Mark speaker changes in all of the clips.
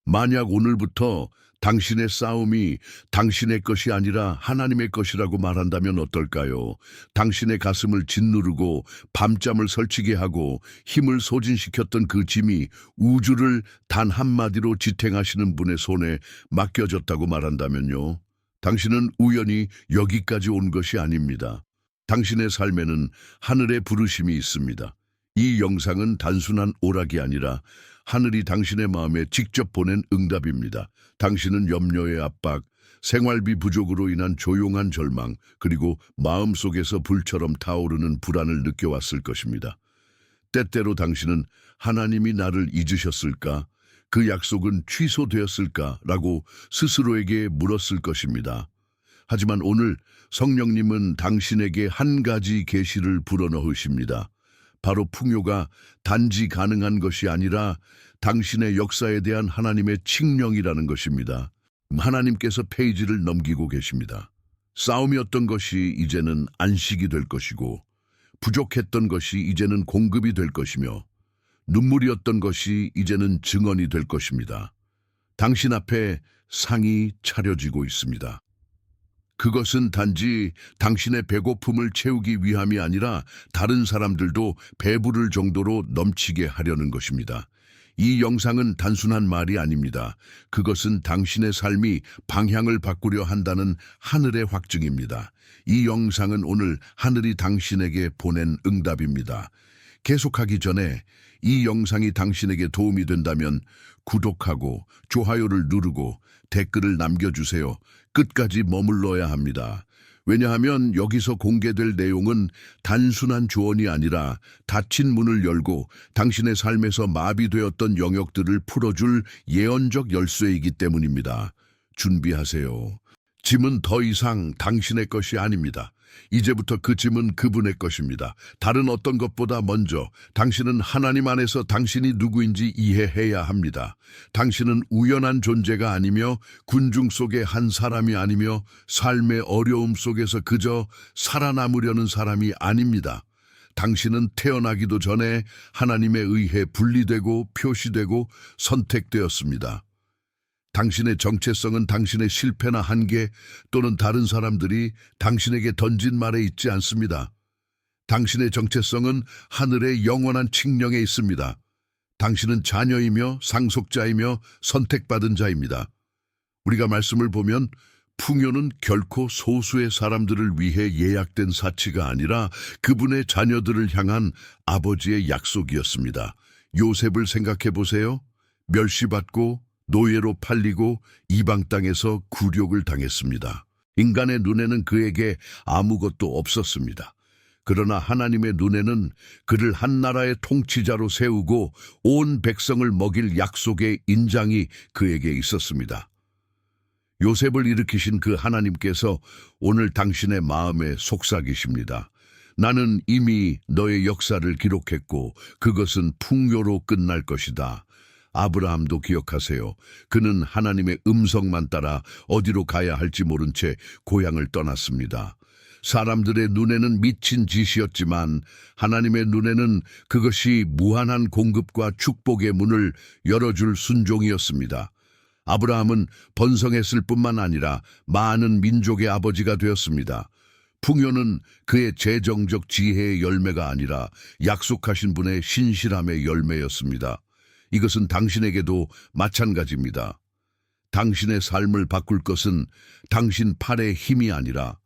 Speaker 1: 만약 오늘부터 당신의 싸움이 당신의 것이 아니라 하나님의 것이라고 말한다면 어떨까요? 당신의 가슴을 짓누르고 밤잠을 설치게 하고 힘을 소진시켰던 그 짐이 우주를 단 한마디로 지탱하시는 분의 손에 맡겨졌다고 말한다면요. 당신은 우연히 여기까지 온 것이 아닙니다. 당신의 삶에는 하늘의 부르심이 있습니다. 이 영상은 단순한 오락이 아니라 하늘이 당신의 마음에 직접 보낸 응답입니다. 당신은 염려의 압박, 생활비 부족으로 인한 조용한 절망, 그리고 마음속에서 불처럼 타오르는 불안을 느껴왔을 것입니다. 때때로 당신은 하나님이 나를 잊으셨을까? 그 약속은 취소되었을까? 라고 스스로에게 물었을 것입니다. 하지만 오늘 성령님은 당신에게 한 가지 계시를 불어넣으십니다. 바로 풍요가 단지 가능한 것이 아니라 당신의 역사에 대한 하나님의 칙령이라는 것입니다. 하나님께서 페이지를 넘기고 계십니다. 싸움이었던 것이 이제는 안식이 될 것이고, 부족했던 것이 이제는 공급이 될 것이며, 눈물이었던 것이 이제는 증언이 될 것입니다. 당신 앞에 상이 차려지고 있습니다. 그것은 단지 당신의 배고픔을 채우기 위함이 아니라 다른 사람들도 배부를 정도로 넘치게 하려는 것입니다. 이 영상은 단순한 말이 아닙니다. 그것은 당신의 삶이 방향을 바꾸려 한다는 하늘의 확증입니다. 이 영상은 오늘 하늘이 당신에게 보낸 응답입니다. 계속하기 전에 이 영상이 당신에게 도움이 된다면 구독하고 좋아요를 누르고 댓글을 남겨주세요. 끝까지 머물러야 합니다. 왜냐하면 여기서 공개될 내용은 단순한 조언이 아니라 닫힌 문을 열고 당신의 삶에서 마비되었던 영역들을 풀어줄 예언적 열쇠이기 때문입니다. 준비하세요. 짐은 더 이상 당신의 것이 아닙니다. 이제부터 그 짐은 그분의 것입니다. 다른 어떤 것보다 먼저 당신은 하나님 안에서 당신이 누구인지 이해해야 합니다. 당신은 우연한 존재가 아니며 군중 속의 한 사람이 아니며 삶의 어려움 속에서 그저 살아남으려는 사람이 아닙니다. 당신은 태어나기도 전에 하나님에 의해 분리되고 표시되고 선택되었습니다. 당신의 정체성은 당신의 실패나 한계 또는 다른 사람들이 당신에게 던진 말에 있지 않습니다. 당신의 정체성은 하늘의 영원한 칙령에 있습니다. 당신은 자녀이며 상속자이며 선택받은 자입니다. 우리가 말씀을 보면 풍요는 결코 소수의 사람들을 위해 예약된 사치가 아니라 그분의 자녀들을 향한 아버지의 약속이었습니다. 요셉을 생각해 보세요. 멸시받고 노예로 팔리고 이방 땅에서 굴욕을 당했습니다. 인간의 눈에는 그에게 아무것도 없었습니다. 그러나 하나님의 눈에는 그를 한 나라의 통치자로 세우고 온 백성을 먹일 약속의 인장이 그에게 있었습니다. 요셉을 일으키신 그 하나님께서 오늘 당신의 마음에 속삭이십니다. 나는 이미 너의 역사를 기록했고 그것은 풍요로 끝날 것이다. 아브라함도 기억하세요. 그는 하나님의 음성만 따라 어디로 가야 할지 모른 채 고향을 떠났습니다. 사람들의 눈에는 미친 짓이었지만 하나님의 눈에는 그것이 무한한 공급과 축복의 문을 열어줄 순종이었습니다. 아브라함은 번성했을 뿐만 아니라 많은 민족의 아버지가 되었습니다. 풍요는 그의 재정적 지혜의 열매가 아니라 약속하신 분의 신실함의 열매였습니다. 이것은 당신에게도 마찬가지입니다. 당신의 삶을 바꿀 것은 당신 팔의 힘이 아니라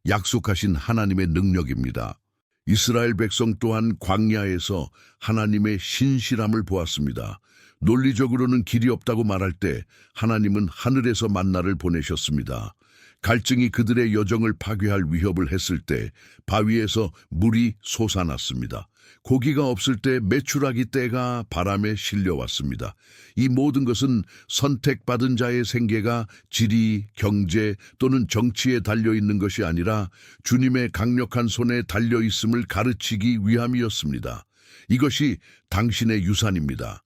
Speaker 1: 약속하신 하나님의 능력입니다. 이스라엘 백성 또한 광야에서 하나님의 신실함을 보았습니다. 논리적으로는 길이 없다고 말할 때 하나님은 하늘에서 만나를 보내셨습니다. 갈증이 그들의 여정을 파괴할 위협을 했을 때 바위에서 물이 솟아났습니다. 고기가 없을 때 메추라기 떼가 바람에 실려왔습니다. 이 모든 것은 선택받은 자의 생계가 지리, 경제 또는 정치에 달려있는 것이 아니라 주님의 강력한 손에 달려있음을 가르치기 위함이었습니다. 이것이 당신의 유산입니다.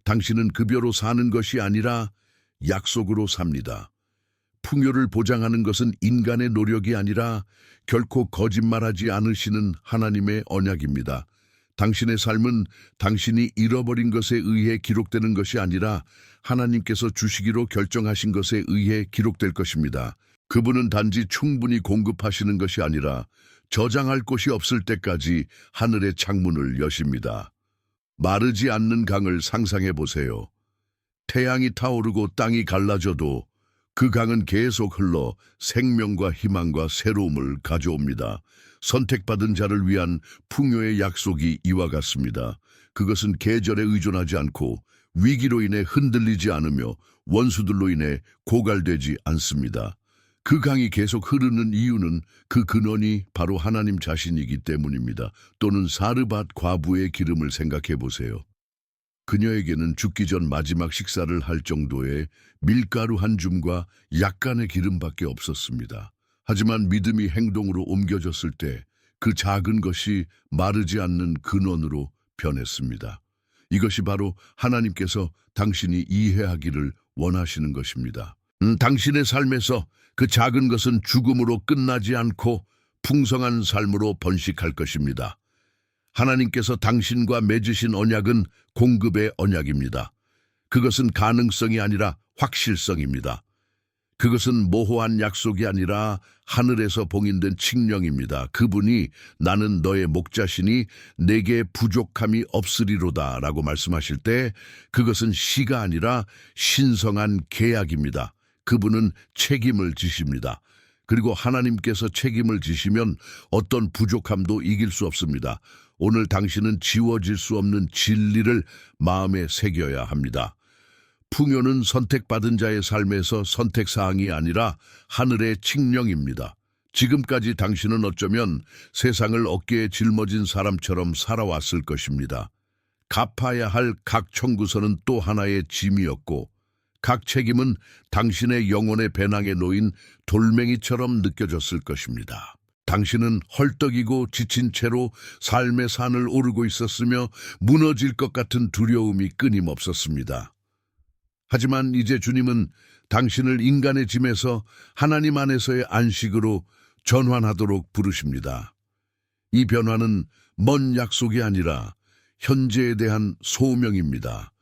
Speaker 1: 당신은 급여로 사는 것이 아니라 약속으로 삽니다. 풍요를 보장하는 것은 인간의 노력이 아니라 결코 거짓말하지 않으시는 하나님의 언약입니다. 당신의 삶은 당신이 잃어버린 것에 의해 기록되는 것이 아니라 하나님께서 주시기로 결정하신 것에 의해 기록될 것입니다. 그분은 단지 충분히 공급하시는 것이 아니라 저장할 곳이 없을 때까지 하늘의 창문을 여십니다. 마르지 않는 강을 상상해 보세요. 태양이 타오르고 땅이 갈라져도 그 강은 계속 흘러 생명과 희망과 새로움을 가져옵니다. 선택받은 자를 위한 풍요의 약속이 이와 같습니다. 그것은 계절에 의존하지 않고 위기로 인해 흔들리지 않으며 원수들로 인해 고갈되지 않습니다. 그 강이 계속 흐르는 이유는 그 근원이 바로 하나님 자신이기 때문입니다. 또는 사르밧 과부의 기름을 생각해 보세요. 그녀에게는 죽기 전 마지막 식사를 할 정도의 밀가루 한 줌과 약간의 기름밖에 없었습니다. 하지만 믿음이 행동으로 옮겨졌을 때 그 작은 것이 마르지 않는 근원으로 변했습니다. 이것이 바로 하나님께서 당신이 이해하기를 원하시는 것입니다. 당신의 삶에서 그 작은 것은 죽음으로 끝나지 않고 풍성한 삶으로 번식할 것입니다. 하나님께서 당신과 맺으신 언약은 공급의 언약입니다. 그것은 가능성이 아니라 확실성입니다. 그것은 모호한 약속이 아니라 하늘에서 봉인된 칙령입니다. 그분이 나는 너의 목자시니 내게 부족함이 없으리로다 라고 말씀하실 때 그것은 시가 아니라 신성한 계약입니다. 그분은 책임을 지십니다. 그리고 하나님께서 책임을 지시면 어떤 부족함도 이길 수 없습니다. 오늘 당신은 지워질 수 없는 진리를 마음에 새겨야 합니다. 풍요는 선택받은 자의 삶에서 선택사항이 아니라 하늘의 칙령입니다. 지금까지 당신은 어쩌면 세상을 어깨에 짊어진 사람처럼 살아왔을 것입니다. 갚아야 할 각 청구서는 또 하나의 짐이었고 각 책임은 당신의 영혼의 배낭에 놓인 돌멩이처럼 느껴졌을 것입니다. 당신은 헐떡이고 지친 채로 삶의 산을 오르고 있었으며 무너질 것 같은 두려움이 끊임없었습니다. 하지만 이제 주님은 당신을 인간의 짐에서 하나님 안에서의 안식으로 전환하도록 부르십니다. 이 변화는 먼 약속이 아니라 현재에 대한 소명입니다.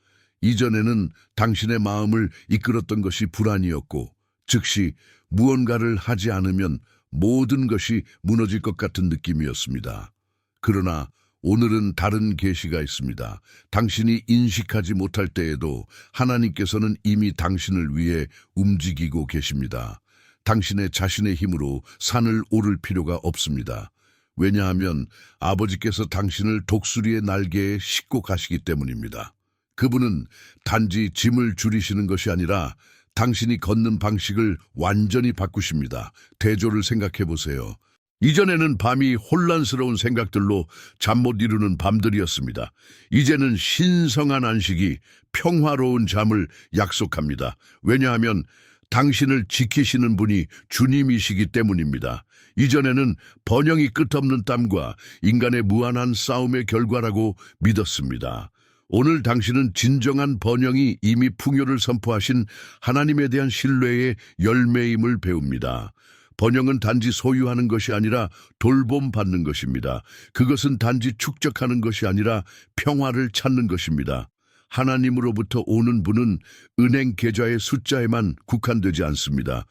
Speaker 1: 이전에는 당신의 마음을 이끌었던 것이 불안이었고 즉시 무언가를 하지 않으면 모든 것이 무너질 것 같은 느낌이었습니다. 그러나 오늘은 다른 계시가 있습니다. 당신이 인식하지 못할 때에도 하나님께서는 이미 당신을 위해 움직이고 계십니다. 당신의 자신의 힘으로 산을 오를 필요가 없습니다. 왜냐하면 아버지께서 당신을 독수리의 날개에 싣고 가시기 때문입니다. 그분은 단지 짐을 줄이시는 것이 아니라 당신이 걷는 방식을 완전히 바꾸십니다. 대조를 생각해 보세요. 이전에는 밤이 혼란스러운 생각들로 잠 못 이루는 밤들이었습니다. 이제는 신성한 안식이 평화로운 잠을 약속합니다. 왜냐하면 당신을 지키시는 분이 주님이시기 때문입니다. 이전에는 번영이 끝없는 땀과 인간의 무한한 싸움의 결과라고 믿었습니다. 오늘 당신은 진정한 번영이 이미 풍요를 선포하신 하나님에 대한 신뢰의 열매임을 배웁니다. 번영은 단지 소유하는 것이 아니라 돌봄받는 것입니다. 그것은 단지 축적하는 것이 아니라 평화를 찾는 것입니다. 하나님으로부터 오는 분은 은행 계좌의 숫자에만 국한되지 않습니다.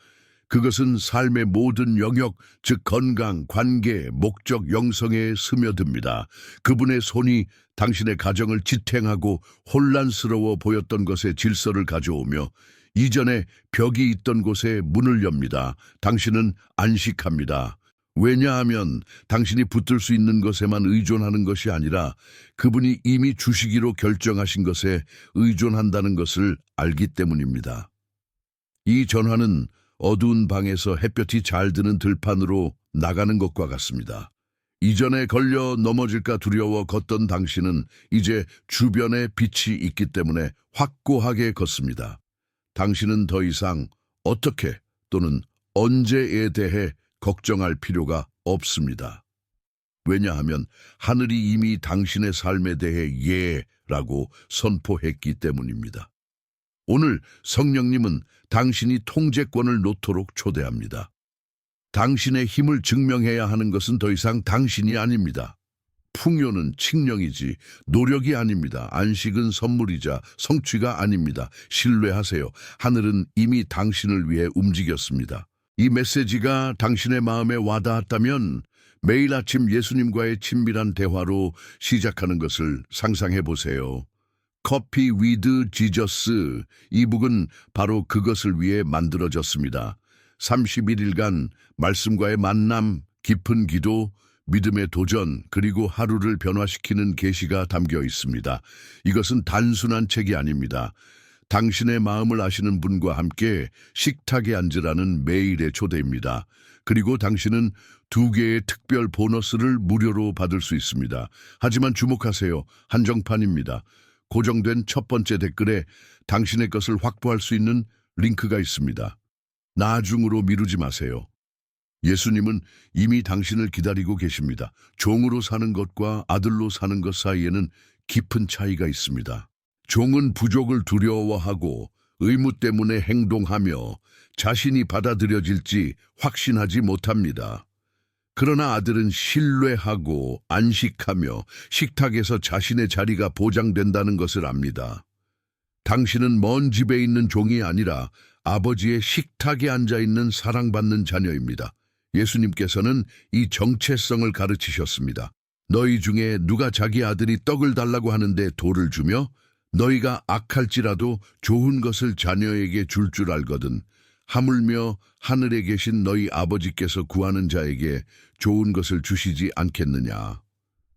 Speaker 1: 그것은 삶의 모든 영역, 즉 건강, 관계, 목적, 영성에 스며듭니다. 그분의 손이 당신의 가정을 지탱하고 혼란스러워 보였던 것에 질서를 가져오며 이전에 벽이 있던 곳에 문을 엽니다. 당신은 안식합니다. 왜냐하면 당신이 붙들 수 있는 것에만 의존하는 것이 아니라 그분이 이미 주시기로 결정하신 것에 의존한다는 것을 알기 때문입니다. 이 전환은 어두운 방에서 햇볕이 잘 드는 들판으로 나가는 것과 같습니다. 이전에 걸려 넘어질까 두려워 걷던 당신은 이제 주변에 빛이 있기 때문에 확고하게 걷습니다. 당신은 더 이상 어떻게 또는 언제에 대해 걱정할 필요가 없습니다. 왜냐하면 하늘이 이미 당신의 삶에 대해 예라고 선포했기 때문입니다. 오늘 성령님은 당신이 통제권을 놓도록 초대합니다. 당신의 힘을 증명해야 하는 것은 더 이상 당신이 아닙니다. 풍요는 칙령이지 노력이 아닙니다. 안식은 선물이자 성취가 아닙니다. 신뢰하세요. 하늘은 이미 당신을 위해 움직였습니다. 이 메시지가 당신의 마음에 와닿았다면 매일 아침 예수님과의 친밀한 대화로 시작하는 것을 상상해 보세요. 커피 위드 지저스, 이 북은 바로 그것을 위해 만들어졌습니다. 31일간 말씀과의 만남, 깊은 기도, 믿음의 도전, 그리고 하루를 변화시키는 계시가 담겨 있습니다. 이것은 단순한 책이 아닙니다. 당신의 마음을 아시는 분과 함께 식탁에 앉으라는 매일의 초대입니다. 그리고 당신은 2개의 특별 보너스를 무료로 받을 수 있습니다. 하지만 주목하세요. 한정판입니다. 고정된 첫 번째 댓글에 당신의 것을 확보할 수 있는 링크가 있습니다. 나중으로 미루지 마세요. 예수님은 이미 당신을 기다리고 계십니다. 종으로 사는 것과 아들로 사는 것 사이에는 깊은 차이가 있습니다. 종은 부족을 두려워하고 의무 때문에 행동하며 자신이 받아들여질지 확신하지 못합니다. 그러나 아들은 신뢰하고 안식하며 식탁에서 자신의 자리가 보장된다는 것을 압니다. 당신은 먼 집에 있는 종이 아니라 아버지의 식탁에 앉아있는 사랑받는 자녀입니다. 예수님께서는 이 정체성을 가르치셨습니다. 너희 중에 누가 자기 아들이 떡을 달라고 하는데 돌을 주며 너희가 악할지라도 좋은 것을 자녀에게 줄 줄 알거든. 하물며 하늘에 계신 너희 아버지께서 구하는 자에게 좋은 것을 주시지 않겠느냐.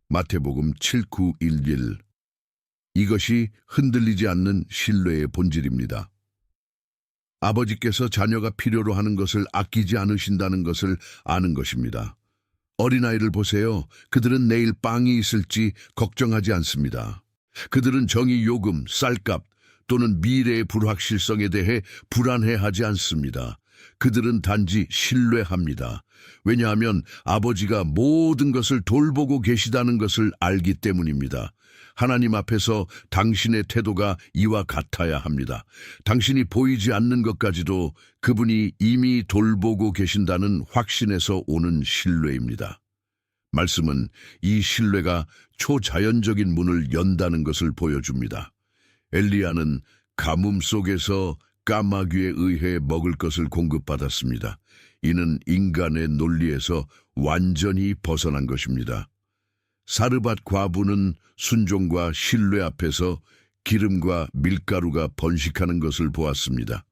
Speaker 1: 마태복음 7:9-11. 이것이 흔들리지 않는 신뢰의 본질입니다. 아버지께서 자녀가 필요로 하는 것을 아끼지 않으신다는 것을 아는 것입니다. 어린아이를 보세요. 그들은 내일 빵이 있을지 걱정하지 않습니다. 그들은 정의 요금, 쌀값 또는 미래의 불확실성에 대해 불안해하지 않습니다. 그들은 단지 신뢰합니다. 왜냐하면 아버지가 모든 것을 돌보고 계시다는 것을 알기 때문입니다. 하나님 앞에서 당신의 태도가 이와 같아야 합니다. 당신이 보이지 않는 것까지도 그분이 이미 돌보고 계신다는 확신에서 오는 신뢰입니다. 말씀은 이 신뢰가 초자연적인 문을 연다는 것을 보여줍니다. 엘리야는 가뭄 속에서 까마귀에 의해 먹을 것을 공급받았습니다. 이는 인간의 논리에서 완전히 벗어난 것입니다. 사르밧 과부는 순종과 신뢰 앞에서 기름과 밀가루가 번식하는 것을 보았습니다.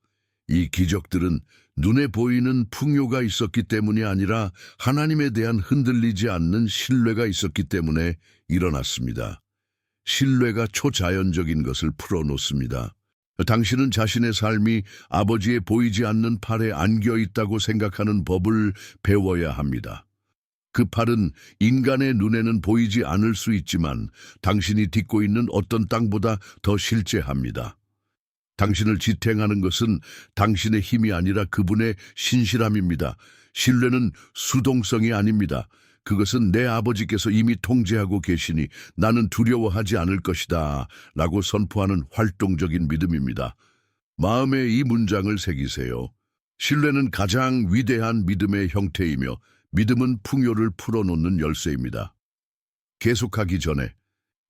Speaker 1: 이 기적들은 눈에 보이는 풍요가 있었기 때문이 아니라 하나님에 대한 흔들리지 않는 신뢰가 있었기 때문에 일어났습니다. 신뢰가 초자연적인 것을 풀어놓습니다. 당신은 자신의 삶이 아버지의 보이지 않는 팔에 안겨 있다고 생각하는 법을 배워야 합니다. 그 팔은 인간의 눈에는 보이지 않을 수 있지만 당신이 딛고 있는 어떤 땅보다 더 실제합니다. 당신을 지탱하는 것은 당신의 힘이 아니라 그분의 신실함입니다. 신뢰는 수동성이 아닙니다. 그것은 내 아버지께서 이미 통제하고 계시니 나는 두려워하지 않을 것이다 라고 선포하는 활동적인 믿음입니다. 마음에 이 문장을 새기세요. 신뢰는 가장 위대한 믿음의 형태이며 믿음은 풍요를 풀어놓는 열쇠입니다. 계속하기 전에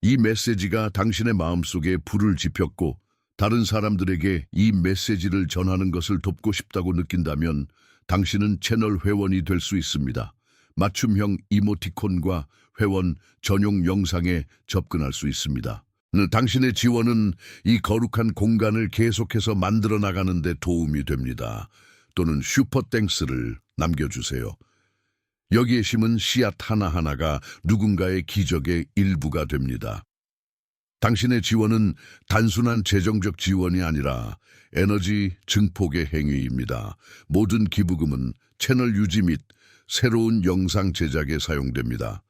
Speaker 1: 이 메시지가 당신의 마음속에 불을 지폈고 다른 사람들에게 이 메시지를 전하는 것을 돕고 싶다고 느낀다면 당신은 채널 회원이 될 수 있습니다. 맞춤형 이모티콘과 회원 전용 영상에 접근할 수 있습니다. 당신의 지원은 이 거룩한 공간을 계속해서 만들어 나가는 데 도움이 됩니다. 또는 슈퍼땡스를 남겨주세요. 여기에 심은 씨앗 하나하나가 누군가의 기적의 일부가 됩니다. 당신의 지원은 단순한 재정적 지원이 아니라 에너지 증폭의 행위입니다. 모든 기부금은 채널 유지 및 새로운 영상 제작에 사용됩니다.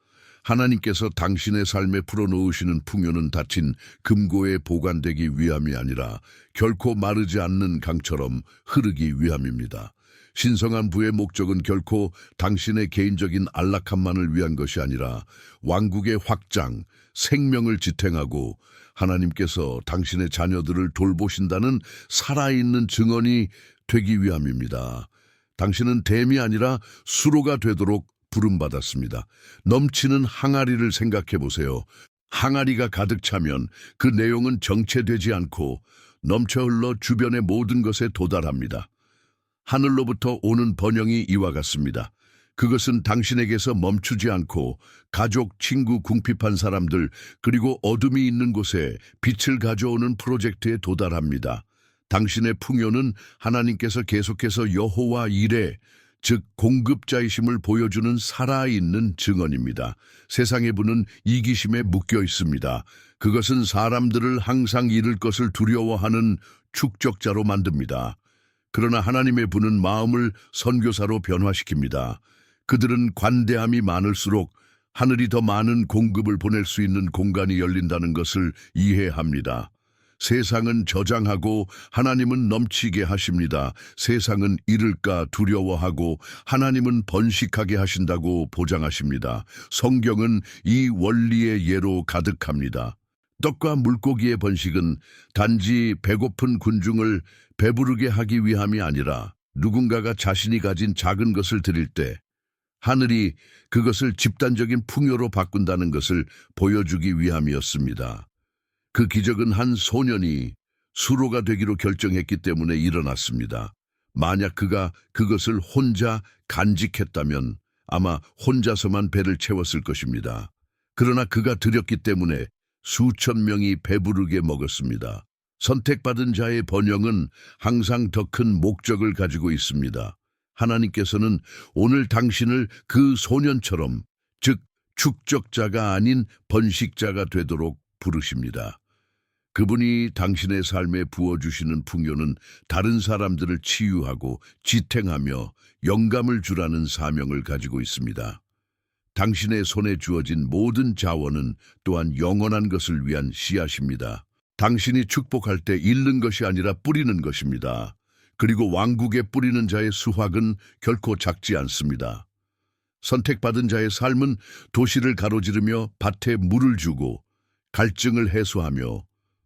Speaker 1: 하나님께서 당신의 삶에 풀어놓으시는 풍요는 닫힌 금고에 보관되기 위함이 아니라 결코 마르지 않는 강처럼 흐르기 위함입니다. 신성한 부의 목적은 결코 당신의 개인적인 안락함만을 위한 것이 아니라 왕국의 확장, 생명을 지탱하고 하나님께서 당신의 자녀들을 돌보신다는 살아있는 증언이 되기 위함입니다. 당신은 댐이 아니라 수로가 되도록 부름받았습니다. 넘치는 항아리를 생각해 보세요. 항아리가 가득 차면 그 내용은 정체되지 않고 넘쳐 흘러 주변의 모든 것에 도달합니다. 하늘로부터 오는 번영이 이와 같습니다. 그것은 당신에게서 멈추지 않고 가족, 친구, 궁핍한 사람들, 그리고 어둠이 있는 곳에 빛을 가져오는 프로젝트에 도달합니다. 당신의 풍요는 하나님께서 계속해서 여호와 이레, 즉 공급자이심을 보여주는 살아있는 증언입니다. 세상의 분은 이기심에 묶여 있습니다. 그것은 사람들을 항상 잃을 것을 두려워하는 축적자로 만듭니다. 그러나 하나님의 분은 마음을 선교사로 변화시킵니다. 그들은 관대함이 많을수록 하늘이 더 많은 공급을 보낼 수 있는 공간이 열린다는 것을 이해합니다. 세상은 저장하고 하나님은 넘치게 하십니다. 세상은 잃을까 두려워하고 하나님은 번식하게 하신다고 보장하십니다. 성경은 이 원리의 예로 가득합니다. 떡과 물고기의 번식은 단지 배고픈 군중을 배부르게 하기 위함이 아니라 누군가가 자신이 가진 작은 것을 드릴 때 하늘이 그것을 집단적인 풍요로 바꾼다는 것을 보여주기 위함이었습니다. 그 기적은 한 소년이 수로가 되기로 결정했기 때문에 일어났습니다. 만약 그가 그것을 혼자 간직했다면 아마 혼자서만 배를 채웠을 것입니다. 그러나 그가 드렸기 때문에 수천 명이 배부르게 먹었습니다. 선택받은 자의 번영은 항상 더 큰 목적을 가지고 있습니다. 하나님께서는 오늘 당신을 그 소년처럼, 즉 축적자가 아닌 번식자가 되도록 부르십니다. 그분이 당신의 삶에 부어주시는 풍요는 다른 사람들을 치유하고 지탱하며 영감을 주라는 사명을 가지고 있습니다. 당신의 손에 주어진 모든 자원은 또한 영원한 것을 위한 씨앗입니다. 당신이 축복할 때 잃는 것이 아니라 뿌리는 것입니다. 그리고 왕국에 뿌리는 자의 수확은 결코 작지 않습니다. 선택받은 자의 삶은 도시를 가로지르며 밭에 물을 주고 갈증을 해소하며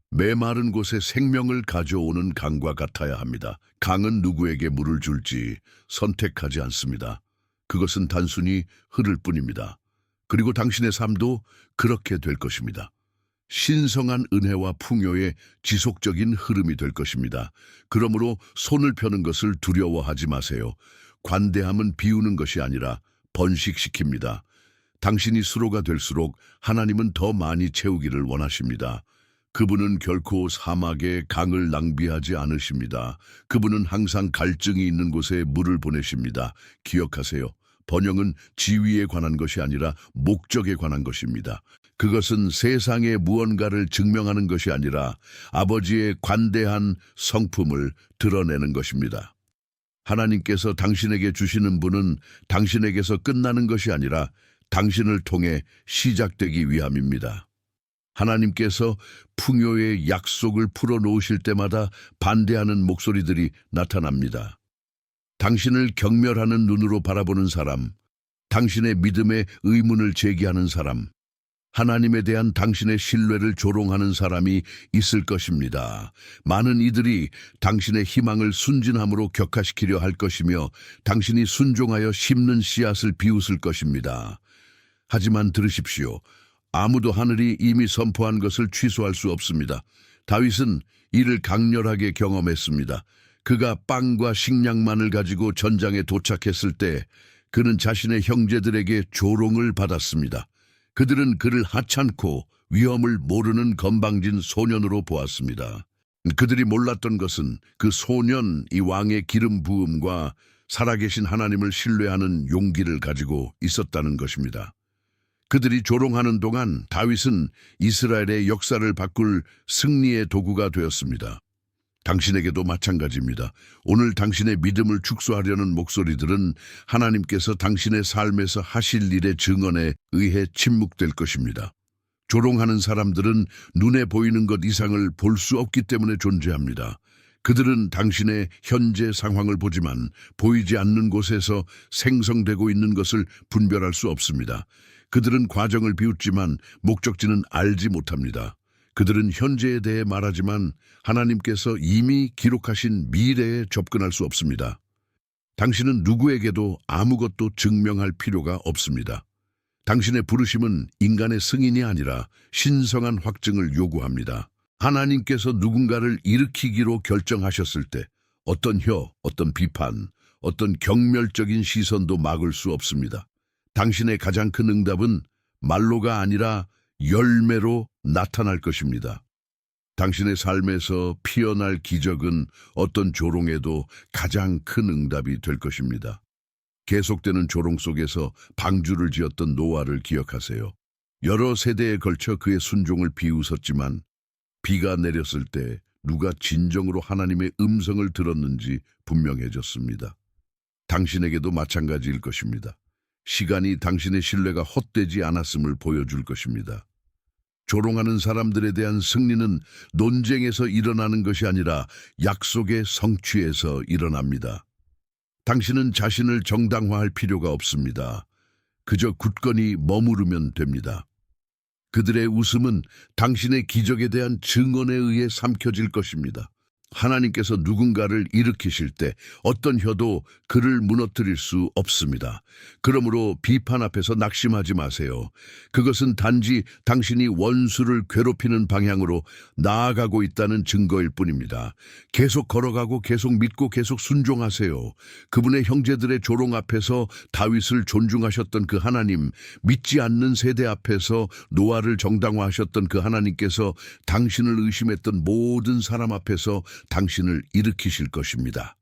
Speaker 1: 메마른 곳에 생명을 가져오는 강과 같아야 합니다. 강은 누구에게 물을 줄지 선택하지 않습니다. 그것은 단순히 흐를 뿐입니다. 그리고 당신의 삶도 그렇게 될 것입니다. 신성한 은혜와 풍요의 지속적인 흐름이 될 것입니다. 그러므로 손을 펴는 것을 두려워하지 마세요. 관대함은 비우는 것이 아니라 번식시킵니다. 당신이 수로가 될수록 하나님은 더 많이 채우기를 원하십니다. 그분은 결코 사막에 강을 낭비하지 않으십니다. 그분은 항상 갈증이 있는 곳에 물을 보내십니다. 기억하세요. 번영은 지위에 관한 것이 아니라 목적에 관한 것입니다. 그것은 세상에 무언가를 증명하는 것이 아니라 아버지의 관대한 성품을 드러내는 것입니다. 하나님께서 당신에게 주시는 분은 당신에게서 끝나는 것이 아니라 당신을 통해 시작되기 위함입니다. 하나님께서 풍요의 약속을 풀어놓으실 때마다 반대하는 목소리들이 나타납니다. 당신을 경멸하는 눈으로 바라보는 사람, 당신의 믿음에 의문을 제기하는 사람, 하나님에 대한 당신의 신뢰를 조롱하는 사람이 있을 것입니다. 많은 이들이 당신의 희망을 순진함으로 격화시키려 할 것이며 당신이 순종하여 심는 씨앗을 비웃을 것입니다. 하지만 들으십시오. 아무도 하늘이 이미 선포한 것을 취소할 수 없습니다. 다윗은 이를 강렬하게 경험했습니다. 그가 빵과 식량만을 가지고 전장에 도착했을 때 그는 자신의 형제들에게 조롱을 받았습니다. 그들은 그를 하찮고 위험을 모르는 건방진 소년으로 보았습니다. 그들이 몰랐던 것은 그 소년이 왕의 기름 부음과 살아계신 하나님을 신뢰하는 용기를 가지고 있었다는 것입니다. 그들이 조롱하는 동안 다윗은 이스라엘의 역사를 바꿀 승리의 도구가 되었습니다. 당신에게도 마찬가지입니다. 오늘 당신의 믿음을 축소하려는 목소리들은 하나님께서 당신의 삶에서 하실 일의 증언에 의해 침묵될 것입니다. 조롱하는 사람들은 눈에 보이는 것 이상을 볼 수 없기 때문에 존재합니다. 그들은 당신의 현재 상황을 보지만 보이지 않는 곳에서 생성되고 있는 것을 분별할 수 없습니다. 그들은 과정을 비웃지만 목적지는 알지 못합니다. 그들은 현재에 대해 말하지만 하나님께서 이미 기록하신 미래에 접근할 수 없습니다. 당신은 누구에게도 아무것도 증명할 필요가 없습니다. 당신의 부르심은 인간의 승인이 아니라 신성한 확증을 요구합니다. 하나님께서 누군가를 일으키기로 결정하셨을 때 어떤 어떤 비판, 어떤 경멸적인 시선도 막을 수 없습니다. 당신의 가장 큰 응답은 말로가 아니라 열매로 나타날 것입니다. 당신의 삶에서 피어날 기적은 어떤 조롱에도 가장 큰 응답이 될 것입니다. 계속되는 조롱 속에서 방주를 지었던 노아를 기억하세요. 여러 세대에 걸쳐 그의 순종을 비웃었지만 비가 내렸을 때 누가 진정으로 하나님의 음성을 들었는지 분명해졌습니다. 당신에게도 마찬가지일 것입니다. 시간이 당신의 신뢰가 헛되지 않았음을 보여줄 것입니다. 조롱하는 사람들에 대한 승리는 논쟁에서 일어나는 것이 아니라 약속의 성취에서 일어납니다. 당신은 자신을 정당화할 필요가 없습니다. 그저 굳건히 머무르면 됩니다. 그들의 웃음은 당신의 기적에 대한 증언에 의해 삼켜질 것입니다. 하나님께서 누군가를 일으키실 때 어떤 혀도 그를 무너뜨릴 수 없습니다. 그러므로 비판 앞에서 낙심하지 마세요. 그것은 단지 당신이 원수를 괴롭히는 방향으로 나아가고 있다는 증거일 뿐입니다. 계속 걸어가고 계속 믿고 계속 순종하세요. 그분의 형제들의 조롱 앞에서 다윗을 존중하셨던 그 하나님, 믿지 않는 세대 앞에서 노아를 정당화하셨던 그 하나님께서 당신을 의심했던 모든 사람 앞에서 당신을 일으키실 것입니다.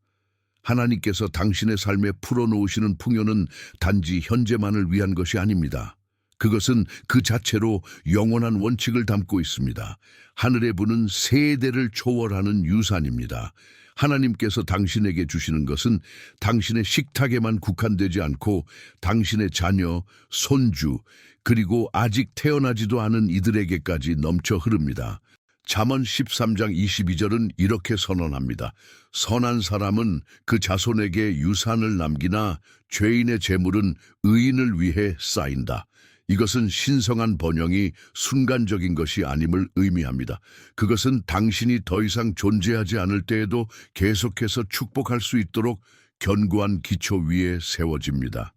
Speaker 1: 하나님께서 당신의 삶에 풀어놓으시는 풍요는 단지 현재만을 위한 것이 아닙니다. 그것은 그 자체로 영원한 원칙을 담고 있습니다. 하늘의 분은 세대를 초월하는 유산입니다. 하나님께서 당신에게 주시는 것은 당신의 식탁에만 국한되지 않고 당신의 자녀, 손주, 그리고 아직 태어나지도 않은 이들에게까지 넘쳐 흐릅니다. 잠언 13장 22절은 이렇게 선언합니다. 선한 사람은 그 자손에게 유산을 남기나 죄인의 재물은 의인을 위해 쌓인다. 이것은 신성한 번영이 순간적인 것이 아님을 의미합니다. 그것은 당신이 더 이상 존재하지 않을 때에도 계속해서 축복할 수 있도록 견고한 기초 위에 세워집니다.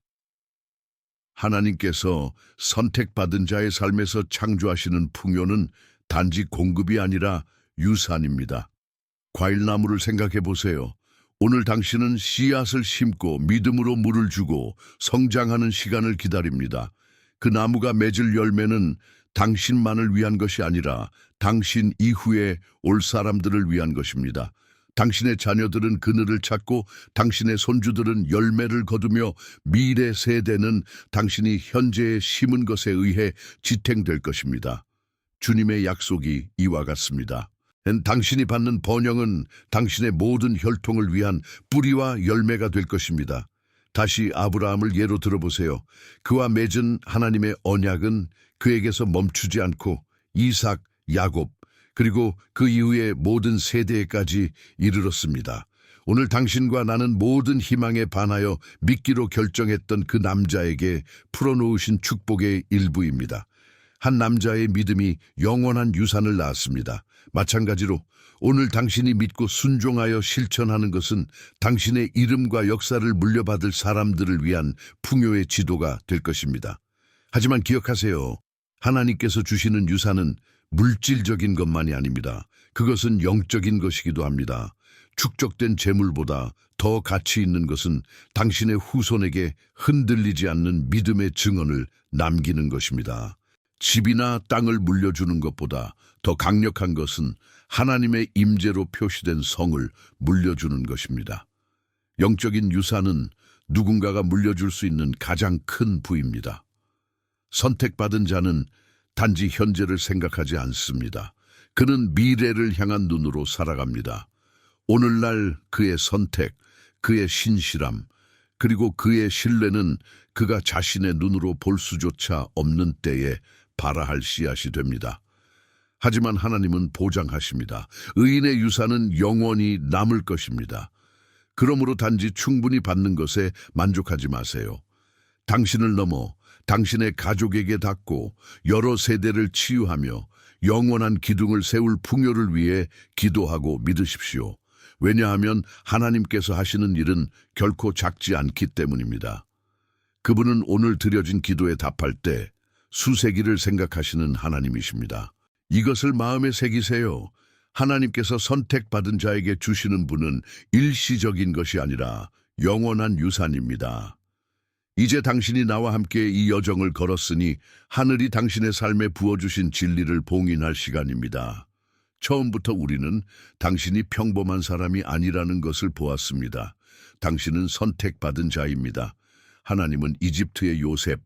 Speaker 1: 하나님께서 선택받은 자의 삶에서 창조하시는 풍요는 단지 공급이 아니라 유산입니다. 과일나무를 생각해 보세요. 오늘 당신은 씨앗을 심고 믿음으로 물을 주고 성장하는 시간을 기다립니다. 그 나무가 맺을 열매는 당신만을 위한 것이 아니라 당신 이후에 올 사람들을 위한 것입니다. 당신의 자녀들은 그늘을 찾고 당신의 손주들은 열매를 거두며 미래 세대는 당신이 현재에 심은 것에 의해 지탱될 것입니다. 주님의 약속이 이와 같습니다. 당신이 받는 번영은 당신의 모든 혈통을 위한 뿌리와 열매가 될 것입니다. 다시 아브라함을 예로 들어보세요. 그와 맺은 하나님의 언약은 그에게서 멈추지 않고 이삭, 야곱, 그리고 그 이후의 모든 세대에까지 이르렀습니다. 오늘 당신과 나는 모든 희망에 반하여 믿기로 결정했던 그 남자에게 풀어놓으신 축복의 일부입니다. 한 남자의 믿음이 영원한 유산을 낳았습니다. 마찬가지로 오늘 당신이 믿고 순종하여 실천하는 것은 당신의 이름과 역사를 물려받을 사람들을 위한 풍요의 지도가 될 것입니다. 하지만 기억하세요. 하나님께서 주시는 유산은 물질적인 것만이 아닙니다. 그것은 영적인 것이기도 합니다. 축적된 재물보다 더 가치 있는 것은 당신의 후손에게 흔들리지 않는 믿음의 증언을 남기는 것입니다. 집이나 땅을 물려주는 것보다 더 강력한 것은 하나님의 임재로 표시된 성을 물려주는 것입니다. 영적인 유산은 누군가가 물려줄 수 있는 가장 큰 부입니다. 선택받은 자는 단지 현재를 생각하지 않습니다. 그는 미래를 향한 눈으로 살아갑니다. 오늘날 그의 선택, 그의 신실함, 그리고 그의 신뢰는 그가 자신의 눈으로 볼 수조차 없는 때에 발아할 씨앗이 됩니다. 하지만 하나님은 보장하십니다. 의인의 유산은 영원히 남을 것입니다. 그러므로 단지 충분히 받는 것에 만족하지 마세요. 당신을 넘어 당신의 가족에게 닿고 여러 세대를 치유하며 영원한 기둥을 세울 풍요를 위해 기도하고 믿으십시오. 왜냐하면 하나님께서 하시는 일은 결코 작지 않기 때문입니다. 그분은 오늘 드려진 기도에 답할 때 수세기를 생각하시는 하나님이십니다. 이것을 마음에 새기세요. 하나님께서 선택받은 자에게 주시는 분은 일시적인 것이 아니라 영원한 유산입니다. 이제 당신이 나와 함께 이 여정을 걸었으니 하늘이 당신의 삶에 부어주신 진리를 봉인할 시간입니다. 처음부터 우리는 당신이 평범한 사람이 아니라는 것을 보았습니다. 당신은 선택받은 자입니다. 하나님은 이집트의 요셉,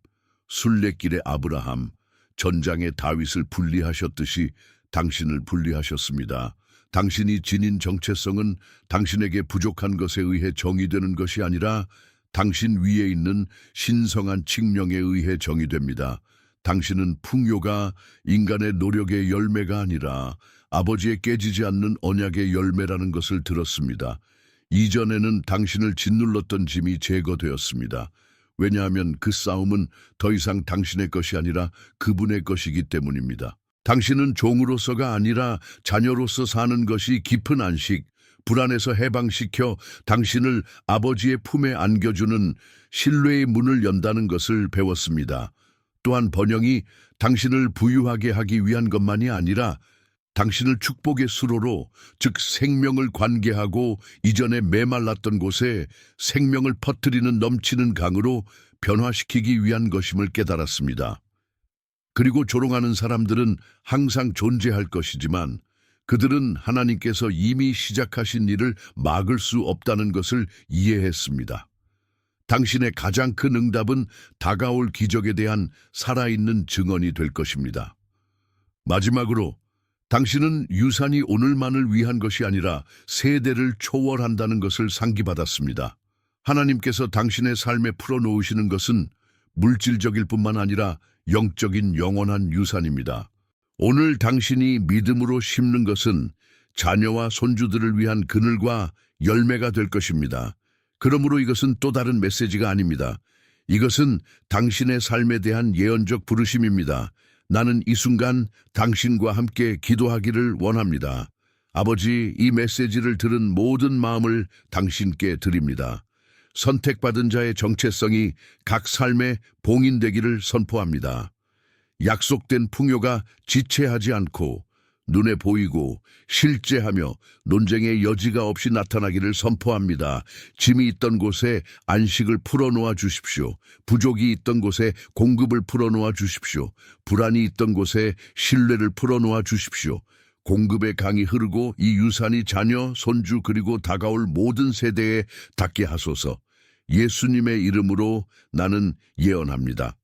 Speaker 1: 순례길의 아브라함, 전장의 다윗을 분리하셨듯이 당신을 분리하셨습니다. 당신이 지닌 정체성은 당신에게 부족한 것에 의해 정의되는 것이 아니라 당신 위에 있는 신성한 칙령에 의해 정의됩니다. 당신은 풍요가 인간의 노력의 열매가 아니라 아버지의 깨지지 않는 언약의 열매라는 것을 들었습니다. 이전에는 당신을 짓눌렀던 짐이 제거되었습니다. 왜냐하면 그 싸움은 더 이상 당신의 것이 아니라 그분의 것이기 때문입니다. 당신은 종으로서가 아니라 자녀로서 사는 것이 깊은 안식, 불안에서 해방시켜 당신을 아버지의 품에 안겨주는 신뢰의 문을 연다는 것을 배웠습니다. 또한 번영이 당신을 부유하게 하기 위한 것만이 아니라 당신을 축복의 수로로, 즉 생명을 관계하고 이전에 메말랐던 곳에 생명을 퍼뜨리는 넘치는 강으로 변화시키기 위한 것임을 깨달았습니다. 그리고 조롱하는 사람들은 항상 존재할 것이지만 그들은 하나님께서 이미 시작하신 일을 막을 수 없다는 것을 이해했습니다. 당신의 가장 큰 응답은 다가올 기적에 대한 살아있는 증언이 될 것입니다. 마지막으로 당신은 유산이 오늘만을 위한 것이 아니라 세대를 초월한다는 것을 상기받았습니다. 하나님께서 당신의 삶에 풀어놓으시는 것은 물질적일 뿐만 아니라 영적인 영원한 유산입니다. 오늘 당신이 믿음으로 심는 것은 자녀와 손주들을 위한 그늘과 열매가 될 것입니다. 그러므로 이것은 또 다른 메시지가 아닙니다. 이것은 당신의 삶에 대한 예언적 부르심입니다. 나는 이 순간 당신과 함께 기도하기를 원합니다. 아버지, 이 메시지를 들은 모든 마음을 당신께 드립니다. 선택받은 자의 정체성이 각 삶에 봉인되기를 선포합니다. 약속된 풍요가 지체하지 않고 눈에 보이고 실제하며 논쟁의 여지가 없이 나타나기를 선포합니다. 짐이 있던 곳에 안식을 풀어놓아 주십시오. 부족이 있던 곳에 공급을 풀어놓아 주십시오. 불안이 있던 곳에 신뢰를 풀어놓아 주십시오. 공급의 강이 흐르고 이 유산이 자녀, 손주 그리고 다가올 모든 세대에 닿게 하소서. 예수님의 이름으로 나는 예언합니다.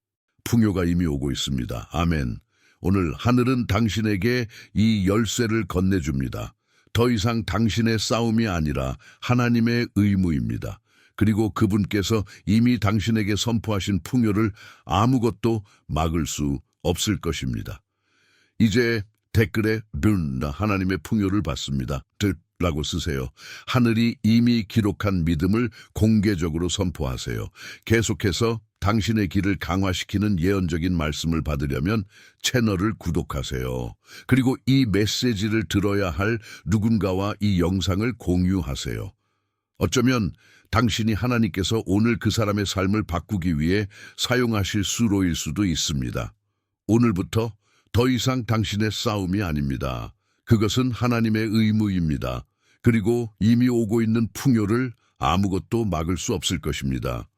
Speaker 1: 풍요가 이미 오고 있습니다. 아멘. 오늘 하늘은 당신에게 이 열쇠를 건네줍니다. 더 이상 당신의 싸움이 아니라 하나님의 의무입니다. 그리고 그분께서 이미 당신에게 선포하신 풍요를 아무것도 막을 수 없을 것입니다. 이제 댓글에 하나님의 풍요를 받습니다. 라고 쓰세요. 하늘이 이미 기록한 믿음을 공개적으로 선포하세요. 계속해서 당신의 길을 강화시키는 예언적인 말씀을 받으려면 채널을 구독하세요. 그리고 이 메시지를 들어야 할 누군가와 이 영상을 공유하세요. 어쩌면 당신이 하나님께서 오늘 그 사람의 삶을 바꾸기 위해 사용하실 수로일 수도 있습니다. 오늘부터 더 이상 당신의 싸움이 아닙니다. 그것은 하나님의 의무입니다. 그리고 이미 오고 있는 풍요를 아무것도 막을 수 없을 것입니다.